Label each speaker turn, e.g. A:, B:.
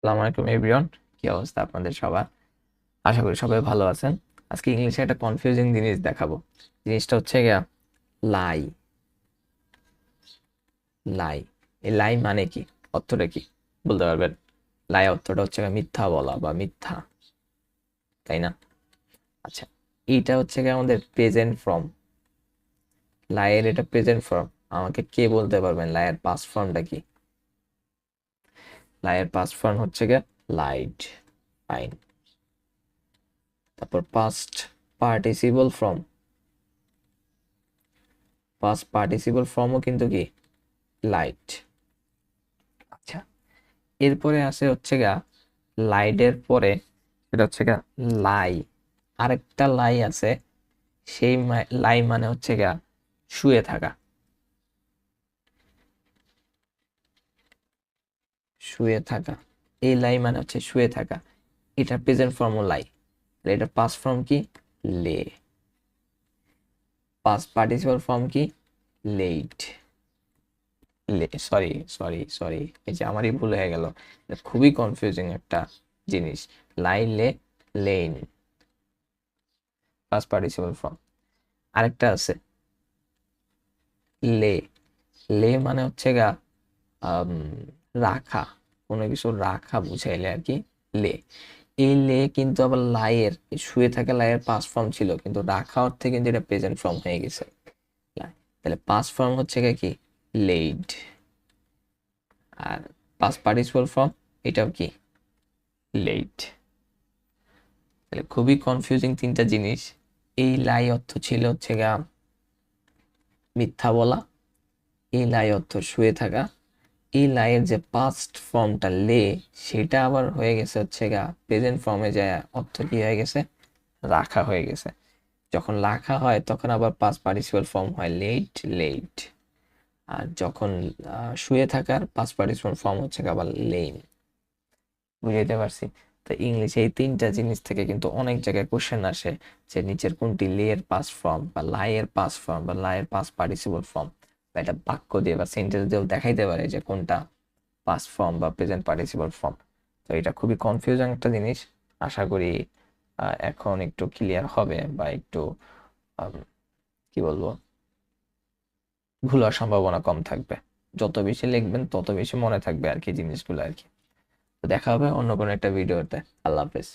A: আসসালামু আলাইকুম এভরিওয়ান। কি অবস্থা আপনাদের সবার? আশা করি সবাই ভালো আছেন। আজকে ইংলিশে একটা কনফিউজিং জিনিস দেখাবো। জিনিসটা হচ্ছে গিয়া লাই। লাই, এই লাই মানে কি? অর্থটা কি বলতে পারবেন? লাই অর্থটা হচ্ছে গিয়া মিথ্যা বলা বা মিথ্যা, তাই না? আচ্ছা, এইটা হচ্ছে গিয়ে আমাদের প্রেজেন্ট ফর্ম। লাইয়ের এটা প্রেজেন্ট ফর্ম। আমাকে কে বলতে পারবেন লাইয়ের পাস্ট ফর্মটা কি? লাইয়ের পাস্ট ফর্ম হচ্ছে গিয়া লাইড। ফাইন। তারপর past participle form. Past participle ফর্মও কিন্তু কি লাইট। আচ্ছা, এরপরে আসে হচ্ছে গা লাইডের পরে, সেটা হচ্ছে গা লাই। আরেকটা লাই আছে, সেই লাই মানে হচ্ছে গা শুয়ে থাকা। শুয়ে থাকা, এই লাই মানে হচ্ছে শুয়ে থাকা। এটা প্রেজেন্ট ফর্ম লাই। এটা পাস্ট ফর্ম কি? লে। পাস্ট পার্টিসিপল ফর্ম কি? লেট। সরি সরি সরি, এই যে আমারই ভুল হয়ে গেল। এটা খুবই কনফিউজিং একটা জিনিস। লাই, লে, লেন, পাস্ট পার্টিসিপল ফর্ম। আরেকটা আছে লে। লে মানে হচ্ছে গা আম, রাখা, কোনো কিছু রাখা বুঝাইলে আর কি লে। এই লে কিন্তু আবার লাইয়ের, এই শুয়ে থাকা লাইয়ের পাস ফর্ম ছিল, কিন্তু রাখা অর্থে কিন্তু এটা প্রেজেন্ট ফর্ম হয়ে গেছে। লাই। তাহলে পাস ফর্ম হচ্ছে গা কি? লেইড। আর পাস পার্টিসিপল ফর্ম এটাও কি? লেট। তাহলে খুবই কনফিউজিং তিনটা জিনিস। এই লাই অর্থ ছিল হচ্ছে গা মিথ্যা বলা, এই লাই অর্থ শুয়ে থাকা, এই লাইয়ের যে পাস্ট ফর্মটা লে, সেটা আবার হয়ে গেছে হচ্ছে গা প্রেজেন্ট ফর্মে যায়, অর্থ কি হয়ে গেছে? রাখা হয়ে গেছে। যখন রাখা হয় তখন আবার পাস্ট পার্টিসিপল ফর্ম হয় লেট, লেট। আর যখন শুয়ে থাকার পাস্ট পার্টিসিপল ফর্ম হচ্ছে গা আবার লেম। বুঝাইতে পারছি? তো ইংলিশে এই তিনটা জিনিস থেকে কিন্তু অনেক জায়গায় কোশ্চেন আসে, যে নিচের কোনটি লে এর পাস্ট ফর্ম বা লাইয়ের পাস্ট ফর্ম বা লাইয়ের পাস্ট পার্টিসিপল ফর্ম, বা এটা বাক্য দিয়ে বা সেন্টেন্স দিয়েও দেখাইতে পারে যে কোনটা পাস্ট ফর্ম বা প্রেজেন্ট পার্টিসিপল ফর্ম। তো এটা খুবই কনফিউজিং একটা জিনিস। আশা করি এখন একটু ক্লিয়ার হবে, বা একটু আম, কি বলবো, ভুল হওয়ার সম্ভাবনা কম থাকবে। যত বেশি লিখবেন তত বেশি মনে থাকবে আর কি জিনিসগুলো আর কি। তো দেখা হবে অন্য কোনো একটা ভিডিওতে। আল্লাহ হাফেজ।